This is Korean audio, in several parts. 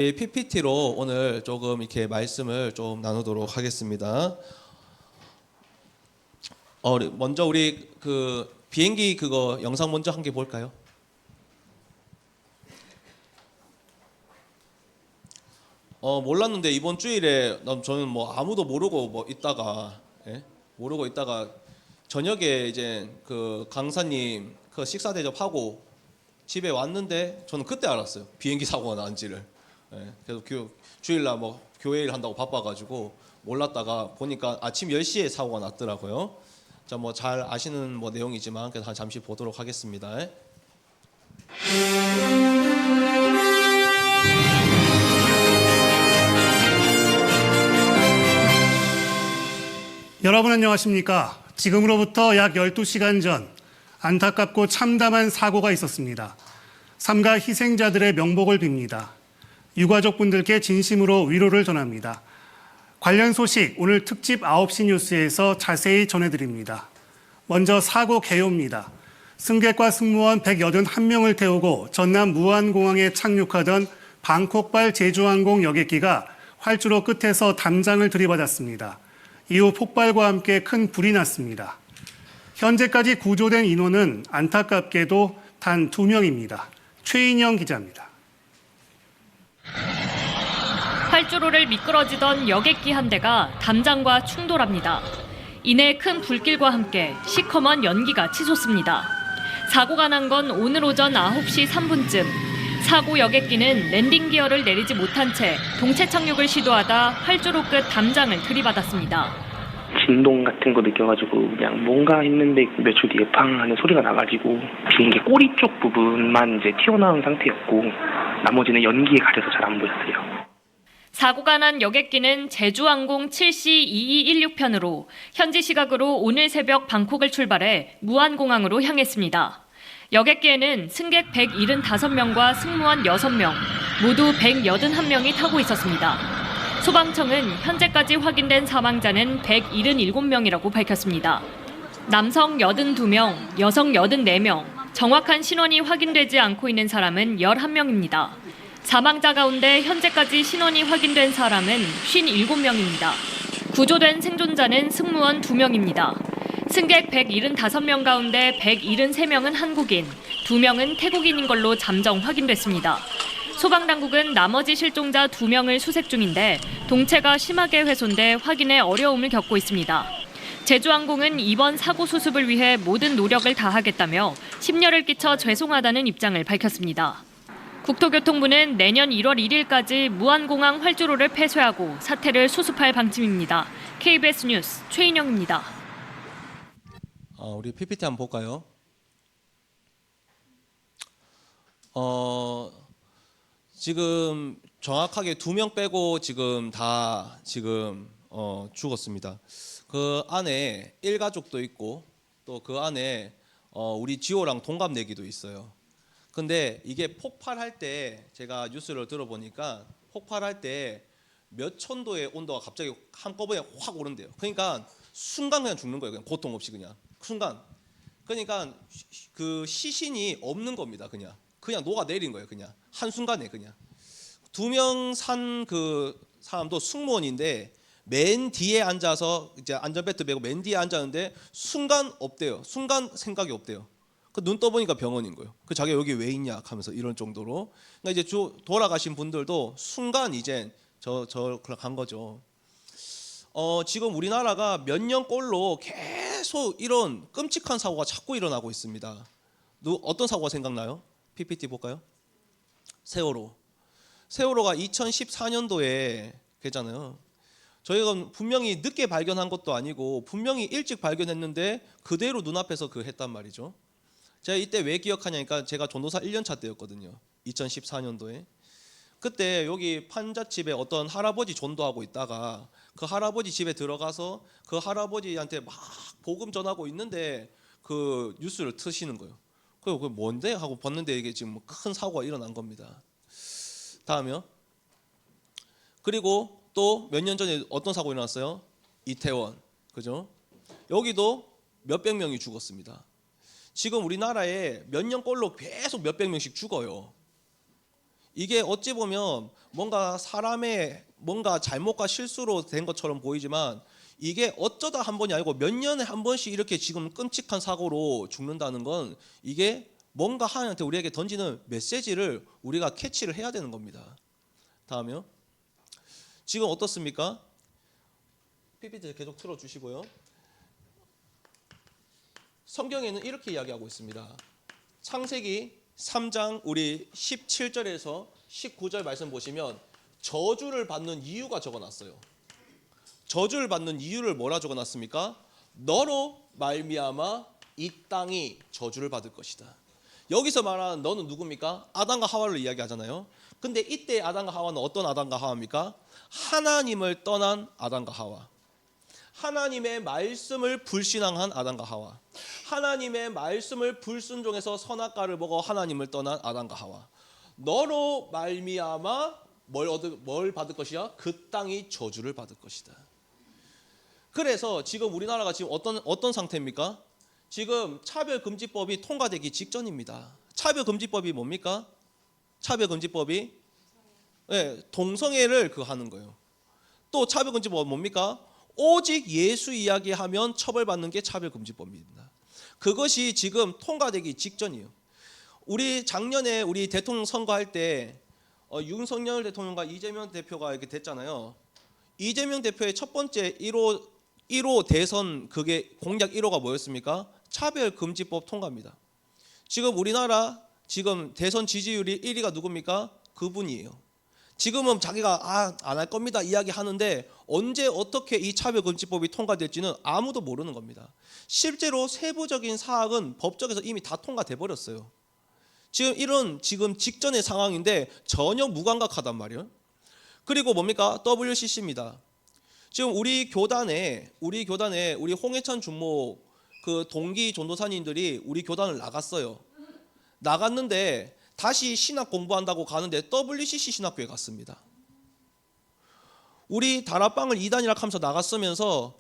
PPT로 오늘 조금 이렇게 말씀을 좀 나누도록 하겠습니다. 먼저 우리 그 비행기 그거 영상 먼저 한 개 볼까요? 몰랐는데 이번 주일에 저는 뭐 아무도 모르고 있다가 저녁에 이제 그 강사님 그 식사 대접하고 집에 왔는데 저는 그때 알았어요. 비행기 사고가 난지를. 그래서 주일날 뭐 교회 일 한다고 바빠가지고 몰랐다가 보니까 아침 10시에 사고가 났더라고요. 자, 뭐 잘 아시는 뭐 내용이지만 그래서 잠시 보도록 하겠습니다. 여러분 안녕하십니까? 지금으로부터 약 12시간 전 안타깝고 참담한 사고가 있었습니다. 삼가 희생자들의 명복을 빕니다. 유가족분들께 진심으로 위로를 전합니다. 관련 소식 오늘 특집 9시 뉴스에서 자세히 전해드립니다. 먼저 사고 개요입니다. 승객과 승무원 181명을 태우고 전남 무안공항에 착륙하던 방콕발 제주항공 여객기가 활주로 끝에서 담장을 들이받았습니다. 이후 폭발과 함께 큰 불이 났습니다. 현재까지 구조된 인원은 안타깝게도 단 2명입니다. 최인영 기자입니다. 활주로를 미끄러지던 여객기 한 대가 담장과 충돌합니다. 이내 큰 불길과 함께 시커먼 연기가 치솟습니다. 사고가 난 건 오늘 오전 9시 3분쯤. 사고 여객기는 랜딩 기어를 내리지 못한 채 동체 착륙을 시도하다 활주로 끝 담장을 들이받았습니다. 진동 같은 거 느껴가지고 그냥 뭔가 했는데 몇 초 뒤에 팡 하는 소리가 나가지고 비행기 꼬리 쪽 부분만 이제 튀어나온 상태였고 나머지는 연기에 가려서 잘 안 보였어요. 사고가 난 여객기는 제주항공 7C2216편으로 현지 시각으로 오늘 새벽 방콕을 출발해 무안공항으로 향했습니다. 여객기에는 승객 175명과 승무원 6명, 모두 181명이 타고 있었습니다. 소방청은 현재까지 확인된 사망자는 177명이라고 밝혔습니다. 남성 82명, 여성 84명, 정확한 신원이 확인되지 않고 있는 사람은 11명입니다. 사망자 가운데 현재까지 신원이 확인된 사람은 57명입니다. 구조된 생존자는 승무원 2명입니다. 승객 175명 가운데 173명은 한국인, 2명은 태국인인 걸로 잠정 확인됐습니다. 소방당국은 나머지 실종자 2명을 수색 중인데 동체가 심하게 훼손돼 확인에 어려움을 겪고 있습니다. 제주항공은 이번 사고 수습을 위해 모든 노력을 다하겠다며 심려를 끼쳐 죄송하다는 입장을 밝혔습니다. 국토교통부는 내년 1월 1일까지 무안공항 활주로를 폐쇄하고 사태를 수습할 방침입니다. KBS 뉴스 최인영입니다. 우리 PPT 한번 볼까요? 지금 정확하게 2명 빼고 지금 다 죽었습니다. 그 안에 일가족도 있고 또 그 안에 우리 지호랑 동갑내기도 있어요. 근데 이게 폭발할 때 제가 뉴스를 들어보니까 폭발할 때 몇 천도의 온도가 갑자기 한꺼번에 확 오른대요. 그러니까 순간 그냥 죽는 거예요. 그냥 고통 없이 그냥 순간. 그러니까 그 시신이 없는 겁니다. 그냥 녹아내린 거예요. 그냥 한순간에 그냥. 2명 산 그 사람도 승무원인데 맨 뒤에 앉아서 이제 안전벨트 매고 맨 뒤에 앉았는데 순간 없대요. 순간 생각이 없대요. 그 눈 떠보니까 병원인 거예요. 그 자기가 여기 왜 있냐 하면서 이런 정도로. 그러니까 이제 돌아가신 분들도 순간 이제 간 거죠. 지금 우리나라가 몇 년 꼴로 계속 이런 끔찍한 사고가 자꾸 일어나고 있습니다. 어떤 사고가 생각나요? PPT 볼까요? 세월호가 2014년도에 했잖아요. 저희가 분명히 늦게 발견한 것도 아니고 분명히 일찍 발견했는데 그대로 눈앞에서 했단 말이죠. 제가 이때 왜 기억하냐니까 제가 전도사 1년차 때였거든요. 2014년도에. 그때 여기 판잣집에 어떤 할아버지 전도하고 있다가 그 할아버지 집에 들어가서 그 할아버지한테 막 복음 전하고 있는데 그 뉴스를 트시는 거예요. 그게 뭔데? 하고 봤는데 이게 지금 큰 사고가 일어난 겁니다. 다음이요. 그리고 또 몇 년 전에 어떤 사고 일어났어요? 이태원. 그죠? 여기도 몇백 명이 죽었습니다. 지금 우리나라에 몇 년 꼴로 계속 몇백 명씩 죽어요. 이게 어찌 보면 뭔가 사람의 뭔가 잘못과 실수로 된 것처럼 보이지만 이게 어쩌다 한 번이 아니고 몇 년에 한 번씩 이렇게 지금 끔찍한 사고로 죽는다는 건 이게 뭔가 하나님한테 우리에게 던지는 메시지를 우리가 캐치를 해야 되는 겁니다. 다음이요. 지금 어떻습니까? PPT 계속 틀어주시고요. 성경에는 이렇게 이야기하고 있습니다. 창세기 3장 우리 17절에서 19절 말씀 보시면 저주를 받는 이유가 적어놨어요. 저주를 받는 이유를 뭐라 적어놨습니까? 너로 말미암아 이 땅이 저주를 받을 것이다. 여기서 말하는 너는 누굽니까? 아담과 하와를 이야기하잖아요. 근데 이때 아담과 하와는 어떤 아담과 하와입니까? 하나님을 떠난 아담과 하와. 하나님의 말씀을 불신앙한 아담과 하와. 하나님의 말씀을 불순종해서 선악과를 먹어 하나님을 떠난 아담과 하와. 너로 말미암아 뭘 받을 것이야? 그 땅이 저주를 받을 것이다. 그래서 지금 우리나라가 지금 어떤 상태입니까? 지금 차별금지법이 통과되기 직전입니다. 차별금지법이 뭡니까? 차별금지법이 동성애를 하는 거예요. 또 차별금지법은 뭡니까? 오직 예수 이야기하면 처벌받는 게 차별금지법입니다. 그것이 지금 통과되기 직전이에요. 우리 작년에 우리 대통령 선거할 때 윤석열 대통령과 이재명 대표가 이렇게 됐잖아요. 이재명 대표의 첫 번째 1호 대선 그게 공약 1호가 뭐였습니까? 차별금지법 통과입니다. 지금 우리나라 지금 대선 지지율이 1위가 누굽니까? 그분이에요. 지금은 자기가 안 할 겁니다 이야기하는데 언제 어떻게 이 차별금지법이 통과될지는 아무도 모르는 겁니다. 실제로 세부적인 사항은 법적에서 이미 다 통과돼 버렸어요. 지금 이런 직전의 상황인데 전혀 무감각하단 말이에요. 그리고 뭡니까? WCC입니다. 지금 우리 교단에 우리 홍해찬 준목 그 동기 전도사님들이 우리 교단을 나갔어요. 나갔는데 다시 신학 공부한다고 가는데 WCC 신학교에 갔습니다. 우리 다락방을 2단이라 하면서 나갔으면서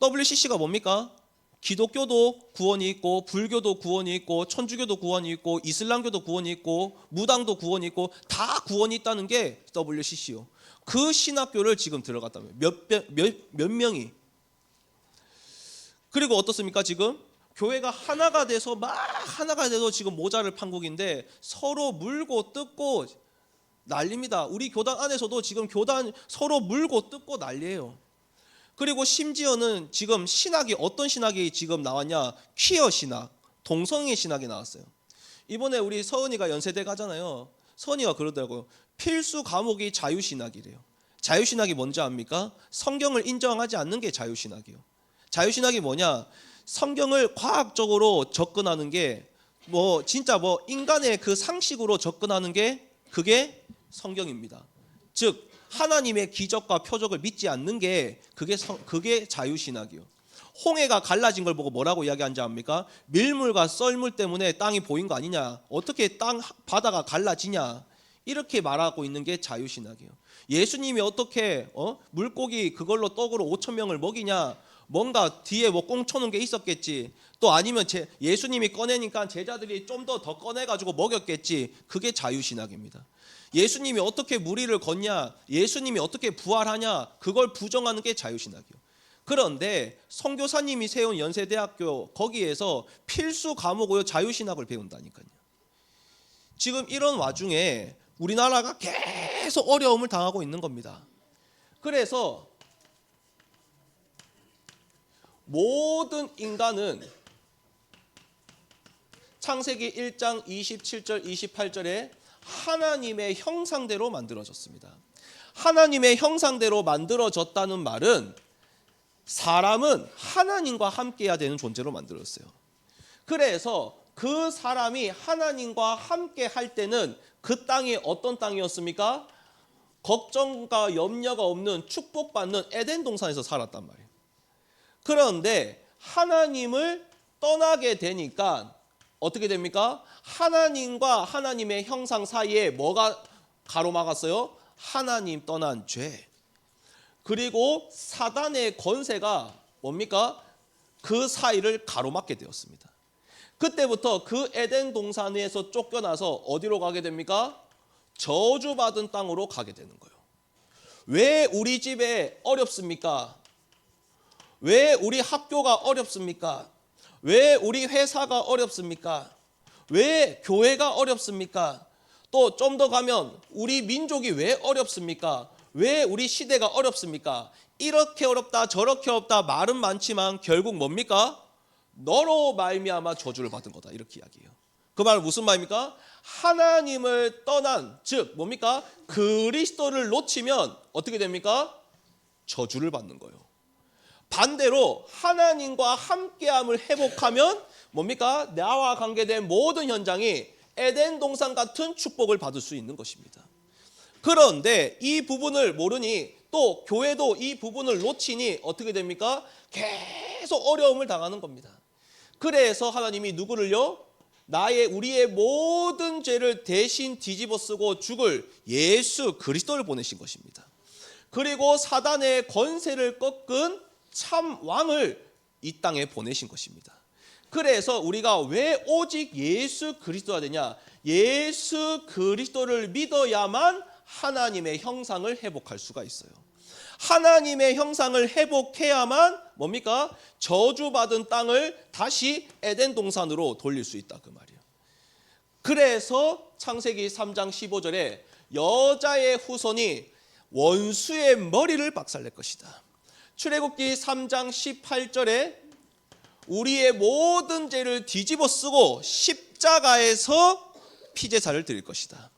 WCC가 뭡니까? 기독교도 구원이 있고 불교도 구원이 있고 천주교도 구원이 있고 이슬람교도 구원이 있고 무당도 구원이 있고 다 구원이 있다는 게 WCC요. 그 신학교를 지금 들어갔다면 몇 명이. 그리고 어떻습니까? 지금 교회가 하나가 돼서 지금 모자를 판국인데 서로 물고 뜯고 난립니다. 우리 교단 안에서도 지금 교단 서로 물고 뜯고 난리예요. 그리고 심지어는 지금 신학이 어떤 신학이 지금 나왔냐? 퀴어 신학, 동성애 신학이 나왔어요. 이번에 우리 서은이가 연세대 가잖아요. 서은이가 그러더라고요. 필수 과목이 자유신학이래요. 자유신학이 뭔지 압니까? 성경을 인정하지 않는 게 자유신학이에요. 자유신학이 뭐냐? 성경을 과학적으로 접근하는 게 진짜 인간의 그 상식으로 접근하는 게 그게 성경입니다. 즉 하나님의 기적과 표적을 믿지 않는 게 그게 자유신학이요. 홍해가 갈라진 걸 보고 뭐라고 이야기한지 압니까? 밀물과 썰물 때문에 땅이 보인 거 아니냐? 어떻게 바다가 갈라지냐? 이렇게 말하고 있는 게 자유신학이에요. 예수님이 어떻게 물고기 그걸로 떡으로 5,000명을 먹이냐? 뭔가 뒤에 꽁쳐놓은 게 있었겠지. 또 아니면 예수님이 꺼내니까 제자들이 좀 더 꺼내가지고 먹였겠지. 그게 자유신학입니다. 예수님이 어떻게 무리를 걷냐, 예수님이 어떻게 부활하냐, 그걸 부정하는 게 자유신학이에요. 그런데 선교사님이 세운 연세대학교 거기에서 필수 과목으로 자유신학을 배운다니까요. 지금 이런 와중에 우리나라가 계속 어려움을 당하고 있는 겁니다. 그래서 모든 인간은 창세기 1장 27절 28절에 하나님의 형상대로 만들어졌습니다. 하나님의 형상대로 만들어졌다는 말은 사람은 하나님과 함께해야 되는 존재로 만들었어요. 그래서 그 사람이 하나님과 함께 할 때는 그 땅이 어떤 땅이었습니까? 걱정과 염려가 없는 축복받는 에덴 동산에서 살았단 말이에요. 그런데 하나님을 떠나게 되니까 어떻게 됩니까? 하나님과 하나님의 형상 사이에 뭐가 가로막았어요? 하나님 떠난 죄. 그리고 사단의 권세가 뭡니까? 그 사이를 가로막게 되었습니다. 그때부터 그 에덴 동산에서 쫓겨나서 어디로 가게 됩니까? 저주받은 땅으로 가게 되는 거예요. 왜 우리 집에 어렵습니까? 왜 우리 학교가 어렵습니까? 왜 우리 회사가 어렵습니까? 왜 교회가 어렵습니까? 또 좀 더 가면 우리 민족이 왜 어렵습니까? 왜 우리 시대가 어렵습니까? 이렇게 어렵다 저렇게 어렵다 말은 많지만 결국 뭡니까? 너로 말미암아 저주를 받은 거다, 이렇게 이야기해요. 그 말은 무슨 말입니까? 하나님을 떠난, 즉 뭡니까? 그리스도를 놓치면 어떻게 됩니까? 저주를 받는 거예요. 반대로 하나님과 함께함을 회복하면 뭡니까? 나와 관계된 모든 현장이 에덴 동산 같은 축복을 받을 수 있는 것입니다. 그런데 이 부분을 모르니, 또 교회도 이 부분을 놓치니 어떻게 됩니까? 계속 어려움을 당하는 겁니다. 그래서 하나님이 누구를요? 우리의 모든 죄를 대신 뒤집어 쓰고 죽을 예수 그리스도를 보내신 것입니다. 그리고 사단의 권세를 꺾은 참 왕을 이 땅에 보내신 것입니다. 그래서 우리가 왜 오직 예수 그리스도가 되냐? 예수 그리스도를 믿어야만 하나님의 형상을 회복할 수가 있어요. 하나님의 형상을 회복해야만 뭡니까? 저주받은 땅을 다시 에덴 동산으로 돌릴 수 있다, 그 말이에요. 그래서 창세기 3장 15절에 여자의 후손이 원수의 머리를 박살낼 것이다. 출애굽기 3장 18절에 우리의 모든 죄를 뒤집어 쓰고 십자가에서 피제사를 드릴 것이다.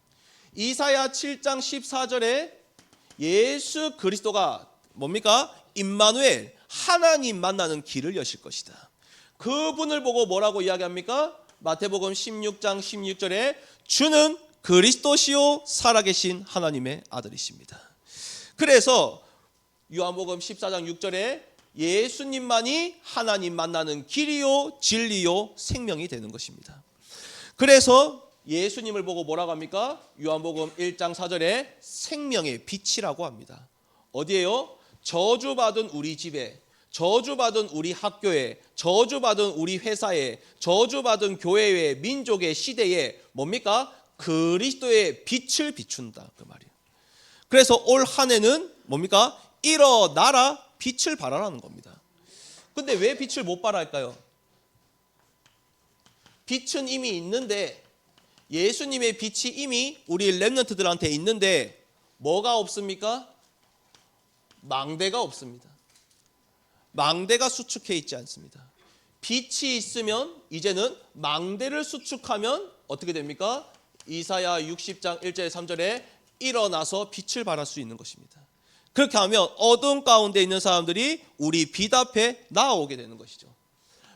이사야 7장 14절에 예수 그리스도가 뭡니까? 임마누엘, 하나님 만나는 길을 여실 것이다. 그분을 보고 뭐라고 이야기합니까? 마태복음 16장 16절에 주는 그리스도시요 살아계신 하나님의 아들이십니다. 그래서 요한복음 14장 6절에 예수님만이 하나님 만나는 길이요 진리요 생명이 되는 것입니다. 그래서 예수님을 보고 뭐라고 합니까? 요한복음 1장 4절에 생명의 빛이라고 합니다. 어디에요? 저주받은 우리 집에, 저주받은 우리 학교에, 저주받은 우리 회사에, 저주받은 교회에, 민족의 시대에 뭡니까? 그리스도의 빛을 비춘다, 그 말이에요. 그래서 올 한 해는 뭡니까? 일어나라, 빛을 발하라는 겁니다. 근데 왜 빛을 못 발할까요? 빛은 이미 있는데, 예수님의 빛이 이미 우리 렘넌트들한테 있는데 뭐가 없습니까? 망대가 없습니다. 망대가 수축해 있지 않습니다. 빛이 있으면 이제는 망대를 수축하면 어떻게 됩니까? 이사야 60장 1절 3절에 일어나서 빛을 발할 수 있는 것입니다. 그렇게 하면 어둠 가운데 있는 사람들이 우리 빛 앞에 나아오게 되는 것이죠.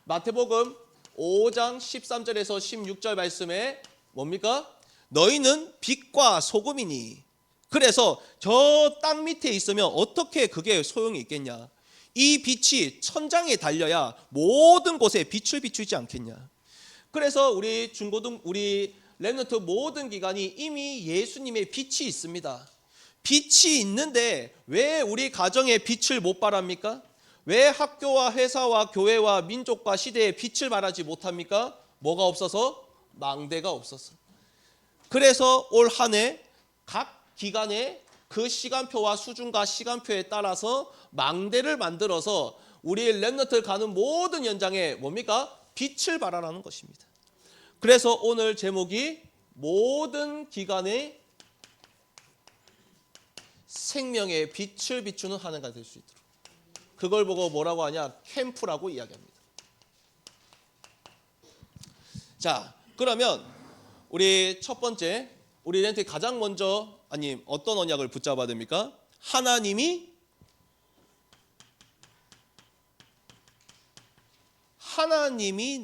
마태복음 5장 13절에서 16절 말씀에 뭡니까? 너희는 빛과 소금이니. 그래서 저 땅 밑에 있으면 어떻게 그게 소용이 있겠냐? 이 빛이 천장에 달려야 모든 곳에 빛을 비추지 않겠냐? 그래서 우리 우리 렘넌트 모든 기관이 이미 예수님의 빛이 있습니다. 빛이 있는데 왜 우리 가정에 빛을 못 발합니까? 왜 학교와 회사와 교회와 민족과 시대에 빛을 발하지 못합니까? 뭐가 없어서? 망대가 없어서. 그래서 올 한 해 각 기관에 그 시간표와 수준과 시간표에 따라서 망대를 만들어서 우리 렘넌트를 가는 모든 현장에 뭡니까? 빛을 발하라는 것입니다. 그래서 오늘 제목이 모든 기관에 생명의 빛을 비추는 한 해가 될 수 있도록. 그걸 보고 뭐라고 하냐? 캠프라고 이야기합니다. 자, 그러면 우리 첫 번째, 우리 렌트 가장 먼저 어떤 언약을 붙잡아야 됩니까? 하나님이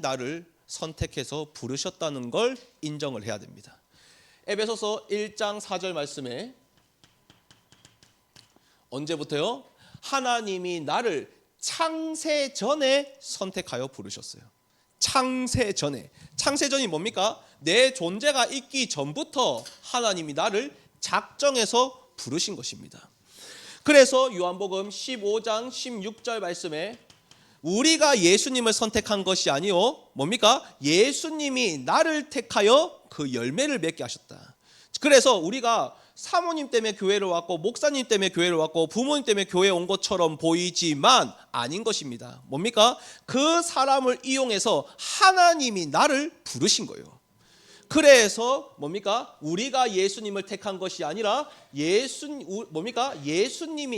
나를 선택해서 부르셨다는 걸 인정을 해야 됩니다. 에베소서 1장 4절 말씀에 언제부터요? 하나님이 나를 창세 전에 선택하여 부르셨어요. 창세 전에. 창세전이 뭡니까? 내 존재가 있기 전부터 하나님이 나를 작정해서 부르신 것입니다. 그래서 요한복음 15장 16절 말씀에 우리가 예수님을 선택한 것이 아니요 뭡니까? 예수님이 나를 택하여 그 열매를 맺게 하셨다. 그래서 우리가 사모님 때문에 교회를 왔고 목사님 때문에 교회를 왔고 부모님 때문에 교회에 온 것처럼 보이지만 아닌 것입니다. 뭡니까? 그 사람을 이용해서 하나님이 나를 부르신 거예요. 그래서 뭡니까? 우리가 예수님을 택한 것이 아니라 예수님이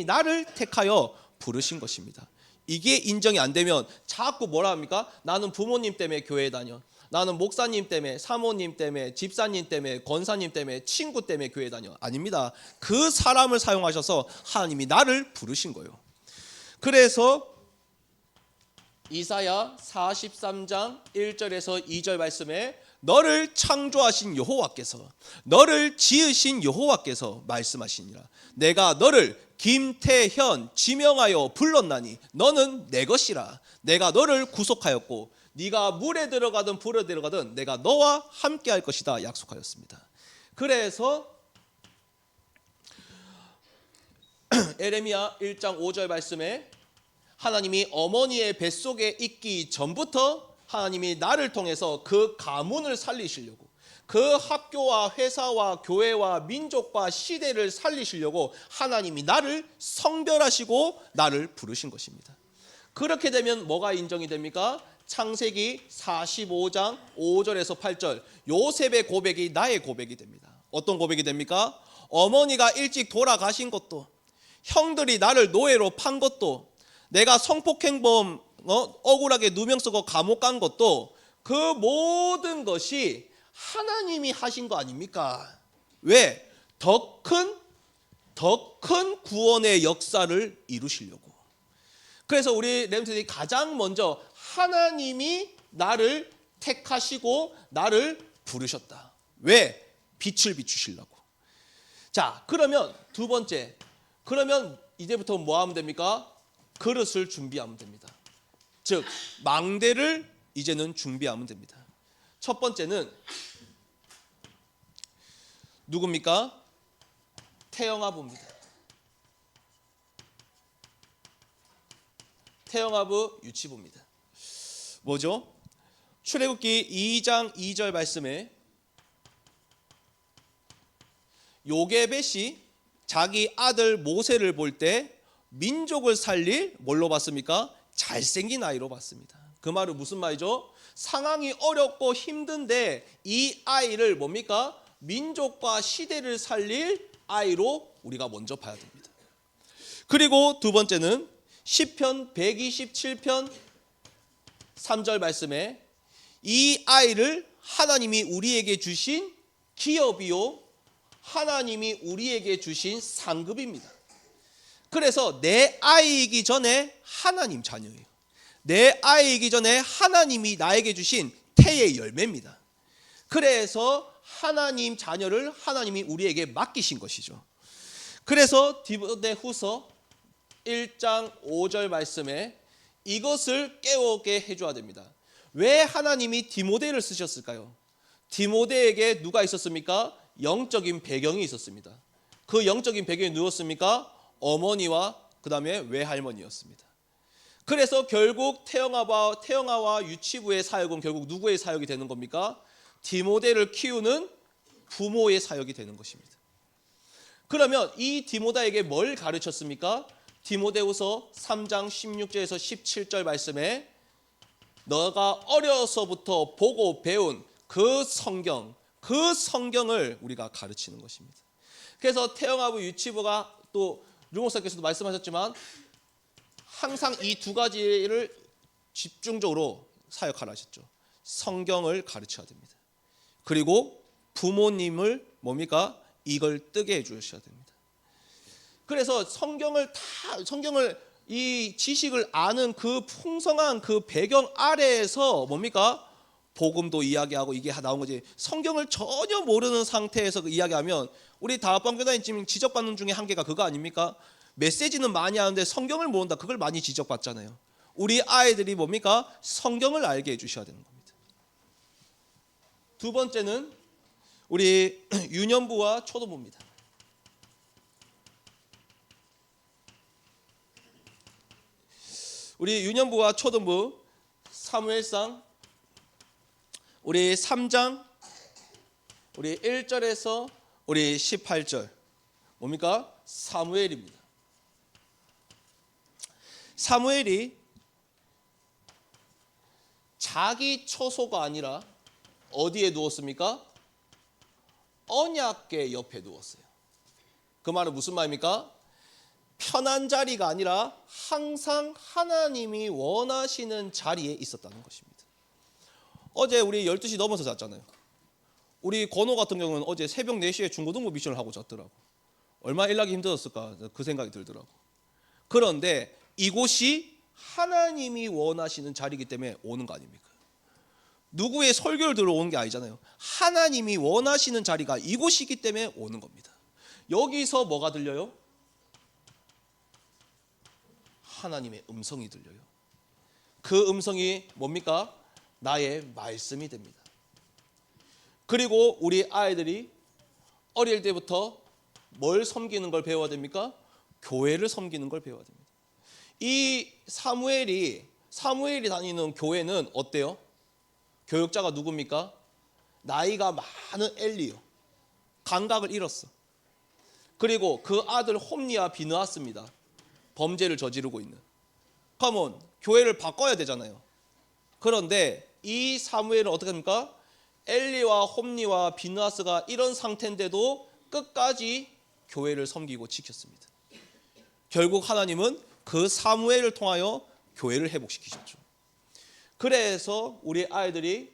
나를 택하여 부르신 것입니다. 이게 인정이 안 되면 자꾸 뭐라 합니까? 나는 부모님 때문에 교회 다녀. 나는 목사님 때문에, 사모님 때문에, 집사님 때문에, 권사님 때문에, 친구 때문에 교회 다녀. 아닙니다. 그 사람을 사용하셔서 하나님이 나를 부르신 거예요. 그래서 이사야 43장 1절에서 2절 말씀에 너를 창조하신 여호와께서, 너를 지으신 여호와께서 말씀하시니라. 내가 너를 김태현 지명하여 불렀나니 너는 내 것이라. 내가 너를 구속하였고 네가 물에 들어가든 불에 들어가든 내가 너와 함께 할 것이다 약속하였습니다. 그래서 에레미야 1장 5절 말씀에 하나님이 어머니의 뱃속에 있기 전부터 하나님이 나를 통해서 그 가문을 살리시려고, 그 학교와 회사와 교회와 민족과 시대를 살리시려고 하나님이 나를 성별하시고 나를 부르신 것입니다. 그렇게 되면 뭐가 인정이 됩니까? 창세기 45장 5절에서 8절 요셉의 고백이 나의 고백이 됩니다. 어떤 고백이 됩니까? 어머니가 일찍 돌아가신 것도, 형들이 나를 노예로 판 것도, 내가 성폭행범 억울하게 누명 쓰고 감옥 간 것도, 그 모든 것이 하나님이 하신 거 아닙니까? 왜? 더 큰 구원의 역사를 이루시려고. 그래서 우리 렘트들이 가장 먼저 하나님이 나를 택하시고 나를 부르셨다. 왜? 빛을 비추시려고. 자, 그러면 두 번째, 그러면 이제부터 뭐 하면 됩니까? 그릇을 준비하면 됩니다. 즉 망대를 이제는 준비하면 됩니다. 첫 번째는 누굽니까? 태영아부입니다. 태영아부 유치부입니다. 뭐죠? 출애굽기 2장 2절 말씀에 요게벳이 자기 아들 모세를 볼 때 민족을 살릴 뭘로 봤습니까? 잘생긴 아이로 봤습니다. 그 말은 무슨 말이죠? 상황이 어렵고 힘든데 이 아이를 뭡니까? 민족과 시대를 살릴 아이로 우리가 먼저 봐야 됩니다. 그리고 두 번째는 시편 127편 3절 말씀에 이 아이를 하나님이 우리에게 주신 기업이요 하나님이 우리에게 주신 상급입니다. 그래서 내 아이이기 전에 하나님 자녀예요. 내 아이이기 전에 하나님이 나에게 주신 태의 열매입니다. 그래서 하나님 자녀를 하나님이 우리에게 맡기신 것이죠. 그래서 디모데후서 1장 5절 말씀에 이것을 깨우게 해줘야 됩니다. 왜 하나님이 디모데를 쓰셨을까요? 디모데에게 누가 있었습니까? 영적인 배경이 있었습니다. 그 영적인 배경이 누구였습니까? 어머니와 그 다음에 외할머니였습니다. 그래서 결국 태영아와 유치부의 사역은 결국 누구의 사역이 되는 겁니까? 디모데를 키우는 부모의 사역이 되는 것입니다. 그러면 이 디모데에게 뭘 가르쳤습니까? 디모데후서 3장 16절에서 17절 말씀에 너가 어려서부터 보고 배운 그 성경을 우리가 가르치는 것입니다. 그래서 태영아부 유치부가 또 류목사께서도 말씀하셨지만 항상 이 두 가지를 집중적으로 사역하라 하셨죠. 성경을 가르쳐야 됩니다. 그리고 부모님을 뭡니까? 이걸 뜨게 해주셔야 됩니다. 그래서 성경을 이 지식을 아는 그 풍성한 그 배경 아래에서 뭡니까? 복음도 이야기하고 이게 나온 거지. 성경을 전혀 모르는 상태에서 이야기하면 우리 다합방교단이 지금 지적받는 중에 한계가 그거 아닙니까? 메시지는 많이 하는데 성경을 모른다. 그걸 많이 지적받잖아요. 우리 아이들이 뭡니까? 성경을 알게 해주셔야 되는 겁니다. 두 번째는 우리 유년부와 초등부입니다. 우리 유년부와 초등부 사무엘상 우리 3장 우리 1절에서 우리 18절 뭡니까? 사무엘입니다. 사무엘이 자기 처소가 아니라 어디에 누웠습니까? 언약궤 옆에 누웠어요. 그 말은 무슨 말입니까? 편한 자리가 아니라 항상 하나님이 원하시는 자리에 있었다는 것입니다. 어제 우리 12시 넘어서 잤잖아요. 우리 건호 같은 경우는 어제 새벽 4시에 중고등부 미션을 하고 잤더라고. 얼마나 일하기 힘들었을까 그 생각이 들더라고. 그런데 이곳이 하나님이 원하시는 자리이기 때문에 오는 거 아닙니까? 누구의 설교를 들어 오는 게 아니잖아요. 하나님이 원하시는 자리가 이곳이기 때문에 오는 겁니다. 여기서 뭐가 들려요? 하나님의 음성이 들려요. 그 음성이 뭡니까? 나의 말씀이 됩니다. 그리고 우리 아이들이 어릴 때부터 뭘 섬기는 걸 배워야 됩니까? 교회를 섬기는 걸 배워야 됩니다. 이 사무엘이 다니는 교회는 어때요? 교육자가 누굽니까? 나이가 많은 엘리요. 감각을 잃었어. 그리고 그 아들 홈니와 비느하스입니다. 범죄를 저지르고 있는. 그러면 교회를 바꿔야 되잖아요. 그런데 이 사무엘은 어떻게 합니까? 엘리와 홈니와 비느하스가 이런 상태인데도 끝까지 교회를 섬기고 지켰습니다. 결국 하나님은 그 사무엘을 통하여 교회를 회복시키셨죠. 그래서 우리 아이들이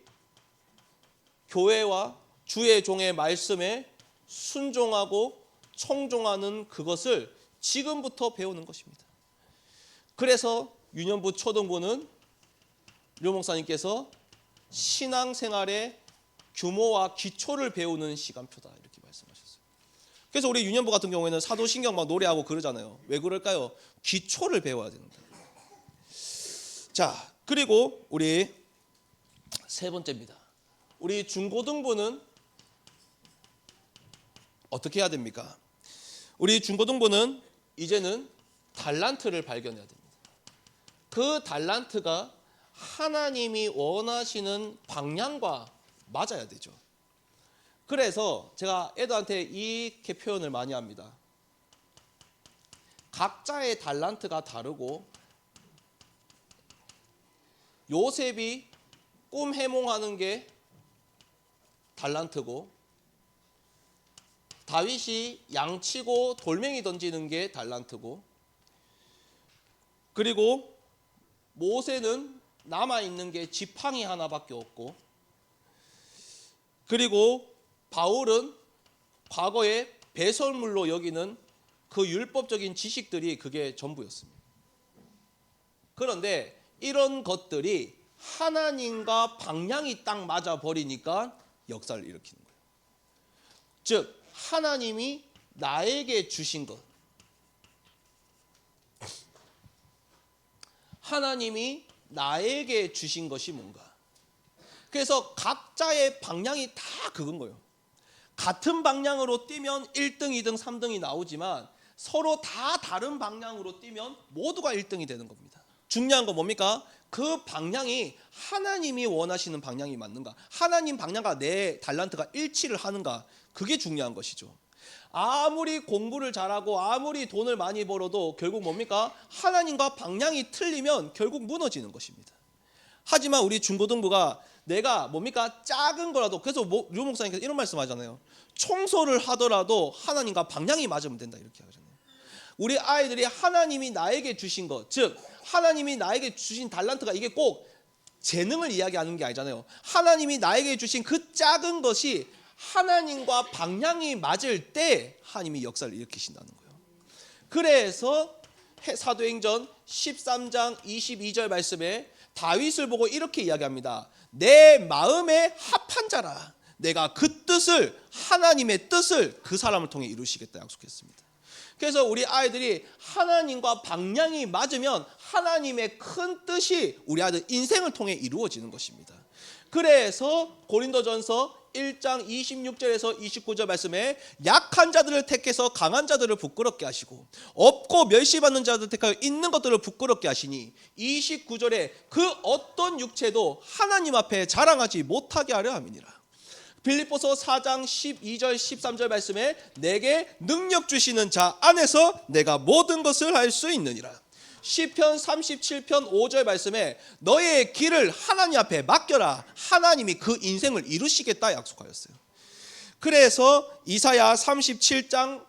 교회와 주의 종의 말씀에 순종하고 청종하는 그것을 지금부터 배우는 것입니다. 그래서 유년부 초등부는 류 목사님께서 신앙생활의 규모와 기초를 배우는 시간표다 이렇게 말씀하셨어요. 그래서 우리 유년부 같은 경우에는 사도신경 막 노래하고 그러잖아요. 왜 그럴까요? 기초를 배워야 된다. 자, 그리고 우리 세 번째입니다. 우리 중고등부는 어떻게 해야 됩니까? 우리 중고등부는 이제는 달란트를 발견해야 됩니다. 그 달란트가 하나님이 원하시는 방향과 맞아야 되죠. 그래서 제가 애들한테 이렇게 표현을 많이 합니다. 각자의 달란트가 다르고 요셉이 꿈 해몽하는 게 달란트고 다윗이 양치고 돌멩이 던지는 게 달란트고 그리고 모세는 남아있는 게 지팡이 하나밖에 없고 그리고 바울은 과거에 배설물로 여기는 그 율법적인 지식들이 그게 전부였습니다. 그런데 이런 것들이 하나님과 방향이 딱 맞아 버리니까 역사를 일으키는 거예요. 즉 하나님이 나에게 주신 것, 하나님이 나에게 주신 것이 뭔가. 그래서 각자의 방향이 다 그건 거예요. 같은 방향으로 뛰면 1등, 2등, 3등이 나오지만 서로 다 다른 방향으로 뛰면 모두가 1등이 되는 겁니다. 중요한 건 뭡니까? 그 방향이 하나님이 원하시는 방향이 맞는가? 하나님 방향과 내 달란트가 일치를 하는가? 그게 중요한 것이죠. 아무리 공부를 잘하고 아무리 돈을 많이 벌어도 결국 뭡니까? 하나님과 방향이 틀리면 결국 무너지는 것입니다. 하지만 우리 중고등부가 내가 뭡니까? 작은 거라도 그래서 류 목사님께서 이런 말씀 하잖아요. 청소를 하더라도 하나님과 방향이 맞으면 된다 이렇게 하잖아요. 우리 아이들이 하나님이 나에게 주신 것, 즉 하나님이 나에게 주신 달란트가 이게 꼭 재능을 이야기하는 게 아니잖아요. 하나님이 나에게 주신 그 작은 것이 하나님과 방향이 맞을 때 하나님이 역사를 일으키신다는 거예요. 그래서 사도행전 13장 22절 말씀에 다윗을 보고 이렇게 이야기합니다. 내 마음에 합한 자라. 내가 그 뜻을 하나님의 뜻을 그 사람을 통해 이루시겠다 약속했습니다. 그래서 우리 아이들이 하나님과 방향이 맞으면 하나님의 큰 뜻이 우리 아이들 인생을 통해 이루어지는 것입니다. 그래서 고린도전서 1장 26절에서 29절 말씀에 약한 자들을 택해서 강한 자들을 부끄럽게 하시고 없고 멸시받는 자들을 택하여 있는 것들을 부끄럽게 하시니 29절에 그 어떤 육체도 하나님 앞에 자랑하지 못하게 하려 함이니라. 빌립보서 4장 12절 13절 말씀에 내게 능력 주시는 자 안에서 내가 모든 것을 할 수 있느니라. 시편 37편 5절 말씀에 너의 길을 하나님 앞에 맡겨라. 하나님이 그 인생을 이루시겠다 약속하였어요. 그래서 이사야 37장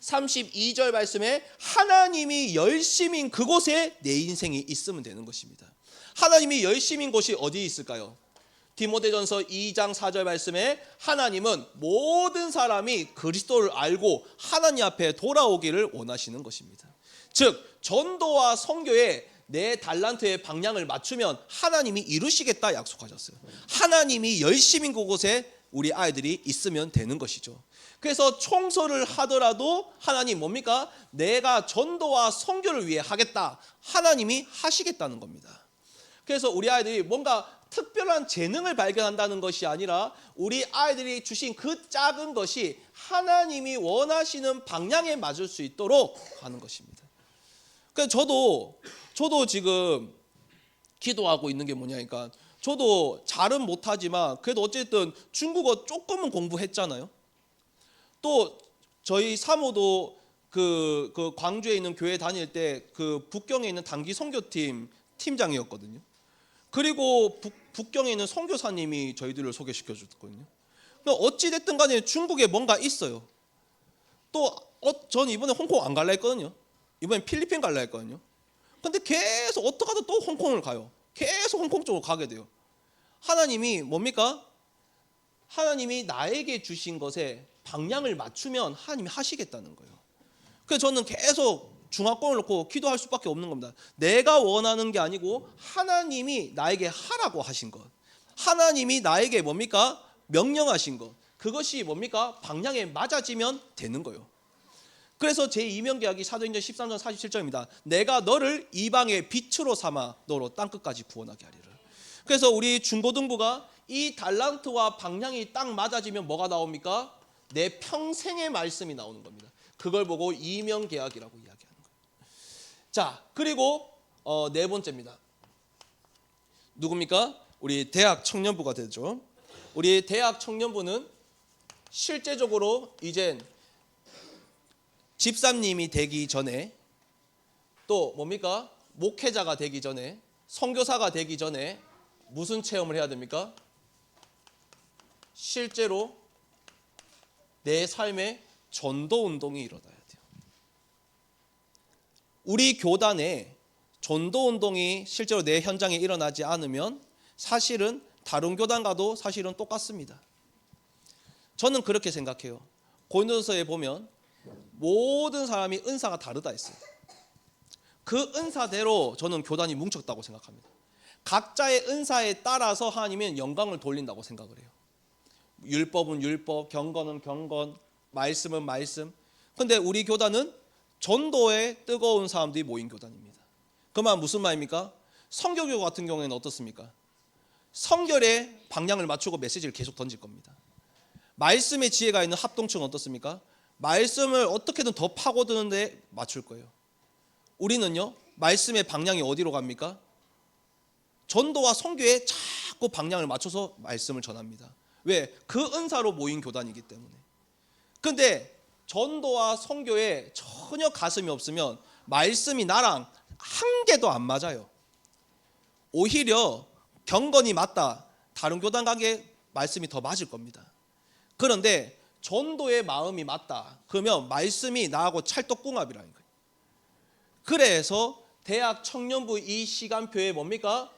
32절 말씀에 하나님이 열심인 그곳에 내 인생이 있으면 되는 것입니다. 하나님이 열심인 곳이 어디 있을까요? 디모데전서 2장 4절 말씀에 하나님은 모든 사람이 그리스도를 알고 하나님 앞에 돌아오기를 원하시는 것입니다. 즉 전도와 선교에 내 달란트의 방향을 맞추면 하나님이 이루시겠다 약속하셨어요. 하나님이 열심인 그곳에 우리 아이들이 있으면 되는 것이죠. 그래서 청소를 하더라도 하나님 뭡니까? 내가 전도와 선교를 위해 하겠다. 하나님이 하시겠다는 겁니다. 그래서 우리 아이들이 뭔가 특별한 재능을 발견한다는 것이 아니라 우리 아이들이 주신 그 작은 것이 하나님이 원하시는 방향에 맞을 수 있도록 하는 것입니다. 그래서 저도 지금 기도하고 있는 게 뭐냐니까 저도 잘은 못하지만 그래도 어쨌든 중국어 조금은 공부했잖아요. 또 저희 사모도 그 광주에 있는 교회 다닐 때 그 북경에 있는 단기 선교팀 팀장이었거든요. 그리고 북경에 있는 선교사님이 저희들을 소개시켜 줬거든요. 어찌 됐든 간에 중국에 뭔가 있어요. 또 전 이번에 홍콩 안 갈라 했거든요. 이번엔 필리핀 갈라 했거든요. 근데 계속 어떻게 하다 또 홍콩을 가요. 계속 홍콩 쪽으로 가게 돼요. 하나님이 뭡니까? 하나님이 나에게 주신 것에 방향을 맞추면 하나님이 하시겠다는 거예요. 그래서 저는 계속 중화권을 놓고 기도할 수밖에 없는 겁니다. 내가 원하는 게 아니고 하나님이 나에게 하라고 하신 것, 하나님이 나에게 뭡니까? 명령하신 것, 그것이 뭡니까? 방향에 맞아지면 되는 거예요. 그래서 제2명계약이 사도행전 13장 47절입니다. 내가 너를 이방의 빛으로 삼아 너로 땅끝까지 구원하게 하리라. 그래서 우리 중고등부가 이 달란트와 방향이 딱 맞아지면 뭐가 나옵니까? 내 평생의 말씀이 나오는 겁니다. 그걸 보고 이명계약이라고 이야기하는 거예요. 자, 그리고 네 번째입니다. 누굽니까? 우리 대학 청년부가 되죠. 우리 대학 청년부는 실제적으로 이젠 집사님이 되기 전에 또 뭡니까? 목회자가 되기 전에 선교사가 되기 전에 무슨 체험을 해야 됩니까? 실제로 내 삶에 전도 운동이 일어나야 돼요. 우리 교단에 전도 운동이 실제로 내 현장에 일어나지 않으면 사실은 다른 교단과도 사실은 똑같습니다. 저는 그렇게 생각해요. 고린도서에 보면 모든 사람이 은사가 다르다 했어요. 그 은사대로 저는 교단이 뭉쳤다고 생각합니다. 각자의 은사에 따라서 하나님은 영광을 돌린다고 생각을 해요. 율법은 율법, 경건은 경건, 말씀은 말씀. 근데 우리 교단은 전도에 뜨거운 사람들이 모인 교단입니다. 그 말 무슨 말입니까? 성교교 같은 경우에는 어떻습니까? 성결의 방향을 맞추고 메시지를 계속 던질 겁니다. 말씀의 지혜가 있는 합동층은 어떻습니까? 말씀을 어떻게든 더 파고드는 데 맞출 거예요. 우리는요, 말씀의 방향이 어디로 갑니까? 전도와 선교에 자꾸 방향을 맞춰서 말씀을 전합니다. 왜? 그 은사로 모인 교단이기 때문에. 근데 전도와 선교에 전혀 가슴이 없으면 말씀이 나랑 한 개도 안 맞아요. 오히려 경건이 맞다. 다른 교단 관계 말씀이 더 맞을 겁니다. 그런데 전도의 마음이 맞다. 그러면 말씀이 나하고 찰떡궁합이라는 거예요. 그래서 대학 청년부 이 시간표에 뭡니까?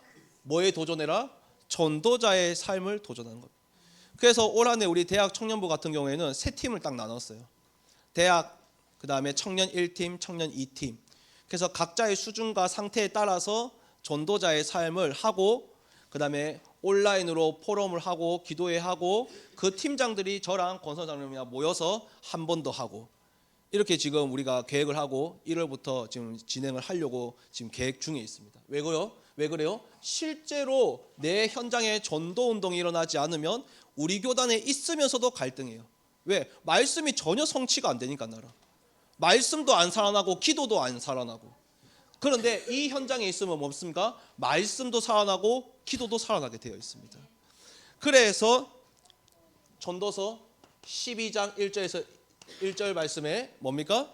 뭐에 도전해라? 전도자의 삶을 도전하는 겁니다. 그래서 올 한 해 우리 대학 청년부 같은 경우에는 세 팀을 딱 나눴어요. 대학, 그 다음에 청년 1팀, 청년 2팀. 그래서 각자의 수준과 상태에 따라서 전도자의 삶을 하고, 그 다음에 온라인으로 포럼을 하고 기도회 하고, 그 팀장들이 저랑 권선장님이랑 모여서 한 번 더 하고, 이렇게 지금 우리가 계획을 하고 1월부터 지금 진행을 하려고 지금 계획 중에 있습니다. 왜 그래요? 왜 그래요? 실제로 내 현장에 전도 운동이 일어나지 않으면 우리 교단에 있으면서도 갈등해요. 왜? 말씀이 전혀 성취가 안 되니까 나라. 말씀도 안 살아나고 기도도 안 살아나고. 그런데 이 현장에 있으면 뭐 없습니까? 말씀도 살아나고 기도도 살아나게 되어 있습니다. 그래서 전도서 12장 1절에서 1절 말씀에 뭡니까?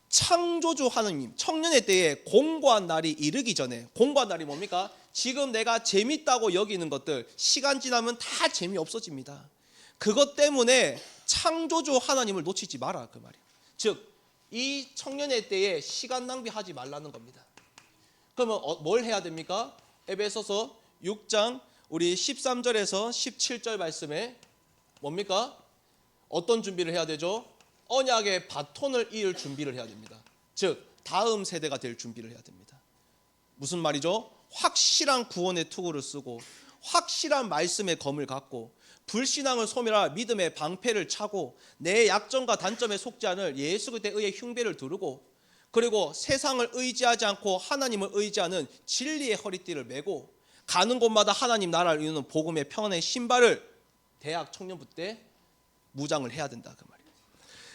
창조주 하느님, 청년의 때에 공고한 날이 이르기 전에, 공고한 날이 뭡니까? 지금 내가 재밌다고 여기는 것들 시간 지나면 다 재미없어집니다. 그것 때문에 창조주 하나님을 놓치지 마라, 그 말이에요. 즉 이 청년의 때에 시간 낭비하지 말라는 겁니다. 그러면 뭘 해야 됩니까? 에베소서 6장 우리 13절에서 17절 말씀에 뭡니까? 어떤 준비를 해야 되죠? 언약의 바톤을 이을 준비를 해야 됩니다. 즉 다음 세대가 될 준비를 해야 됩니다. 무슨 말이죠? 확실한 구원의 투구를 쓰고 확실한 말씀의 검을 갖고 불신앙을 소멸할 믿음의 방패를 차고 내 약점과 단점에 속지 않을 예수 그리스도의 의의 흉배를 두르고 그리고 세상을 의지하지 않고 하나님을 의지하는 진리의 허리띠를 메고 가는 곳마다 하나님 나라를 이루는 복음의 평안의 신발을 대학 청년부 때 무장을 해야 된다, 그 말이에요.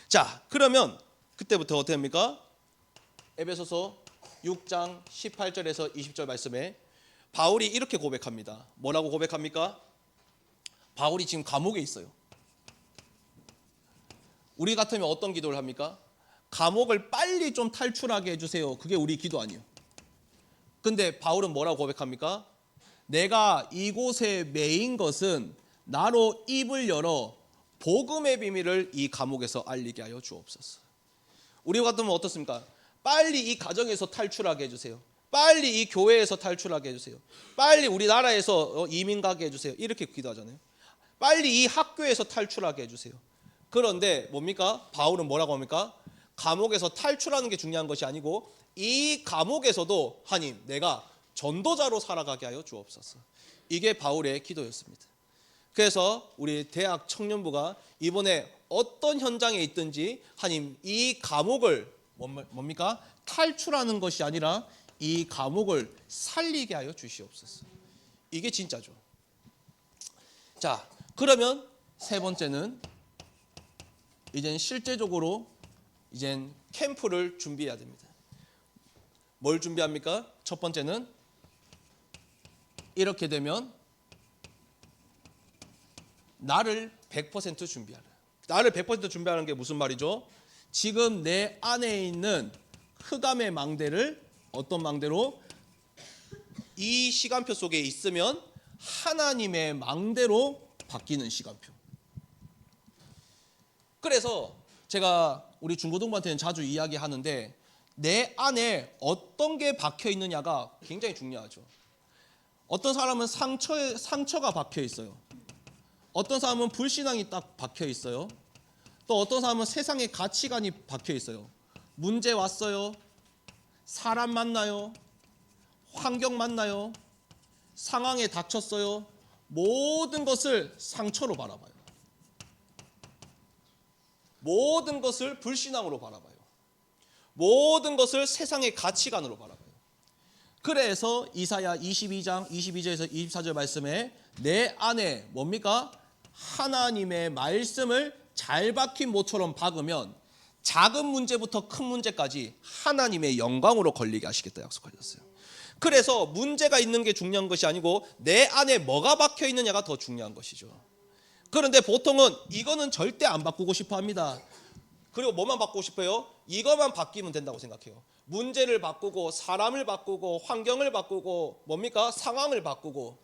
자, 그러면 그때부터 어떻게 합니까? 에베소서 6장 18절에서 20절 말씀에 바울이 이렇게 고백합니다. 뭐라고 고백합니까? 바울이 지금 감옥에 있어요. 우리 같으면 어떤 기도를 합니까? 감옥을 빨리 좀 탈출하게 해주세요. 그게 우리 기도 아니에요. 근데 바울은 뭐라고 고백합니까? 내가 이곳에 매인 것은 나로 입을 열어 복음의 비밀을 이 감옥에서 알리게 하여 주옵소서. 우리 같으면 어떻습니까? 빨리 이 가정에서 탈출하게 해주세요. 빨리 이 교회에서 탈출하게 해주세요. 빨리 우리나라에서 이민 가게 해주세요. 이렇게 기도하잖아요. 빨리 이 학교에서 탈출하게 해주세요. 그런데 뭡니까? 바울은 뭐라고 합니까? 감옥에서 탈출하는 게 중요한 것이 아니고 이 감옥에서도 하나님 내가 전도자로 살아가게 하여 주옵소서. 이게 바울의 기도였습니다. 그래서 우리 대학 청년부가 이번에 어떤 현장에 있든지 하나님 이 감옥을 뭡니까? 탈출하는 것이 아니라 이 감옥을 살리게 하여 주시옵소서. 이게 진짜죠. 자, 그러면 세 번째는 이젠 실제적으로 이젠 캠프를 준비해야 됩니다. 뭘 준비합니까? 첫 번째는 이렇게 되면 나를 100% 준비하라. 나를 100% 준비하는 게 무슨 말이죠? 지금 내 안에 있는 흑암의 망대를 어떤 망대로? 이 시간표 속에 있으면 하나님의 망대로 바뀌는 시간표. 그래서 제가 우리 중고등부한테는 자주 이야기하는데 내 안에 어떤 게 박혀 있느냐가 굉장히 중요하죠. 어떤 사람은 상처가 박혀 있어요. 어떤 사람은 불신앙이 딱 박혀 있어요. 또 어떤 사람은 세상의 가치관이 박혀 있어요. 문제 왔어요. 사람 만나요. 환경 만나요. 상황에 닥쳤어요. 모든 것을 상처로 바라봐요. 모든 것을 불신앙으로 바라봐요. 모든 것을 세상의 가치관으로 바라봐요. 그래서 이사야 22장 22절에서 24절 말씀에 내 안에 뭡니까? 하나님의 말씀을 잘 박힌 모처럼 박으면 작은 문제부터 큰 문제까지 하나님의 영광으로 걸리게 하시겠다 약속하셨어요. 그래서 문제가 있는 게 중요한 것이 아니고 내 안에 뭐가 박혀 있느냐가 더 중요한 것이죠. 그런데 보통은 이거는 절대 안 바꾸고 싶어 합니다. 그리고 뭐만 바꾸고 싶어요? 이것만 바뀌면 된다고 생각해요. 문제를 바꾸고 사람을 바꾸고 환경을 바꾸고 뭡니까? 상황을 바꾸고.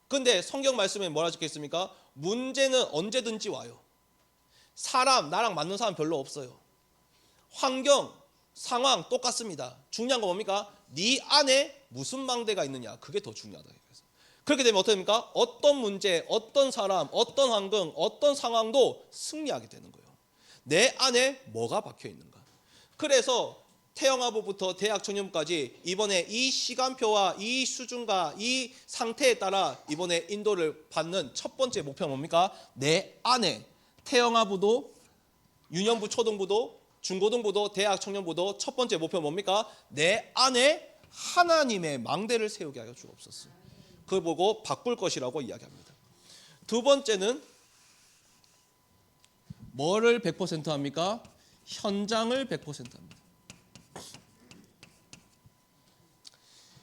근데 성경 말씀에 뭐라 적혀 있습니까? 문제는 언제든지 와요. 사람, 나랑 맞는 사람 별로 없어요. 환경, 상황 똑같습니다. 중요한 거 뭡니까? 네 안에 무슨 망대가 있느냐, 그게 더 중요하다. 그렇게 되면 어떻게 됩니까? 어떤 문제, 어떤 사람, 어떤 환경, 어떤 상황도 승리하게 되는 거예요. 내 안에 뭐가 박혀 있는가. 그래서 태영아부부터 대학 청년부까지 이번에 이 시간표와 이 수준과 이 상태에 따라 이번에 인도를 받는 첫 번째 목표는 뭡니까? 내 안에 태영아부도 유년부 초등부도 중고등부도 대학 청년부도 첫 번째 목표는 뭡니까? 내 안에 하나님의 망대를 세우게 하여 주옵소서. 그걸 보고 바꿀 것이라고 이야기합니다. 두 번째는 뭐를 100% 합니까? 현장을 100% 합니다.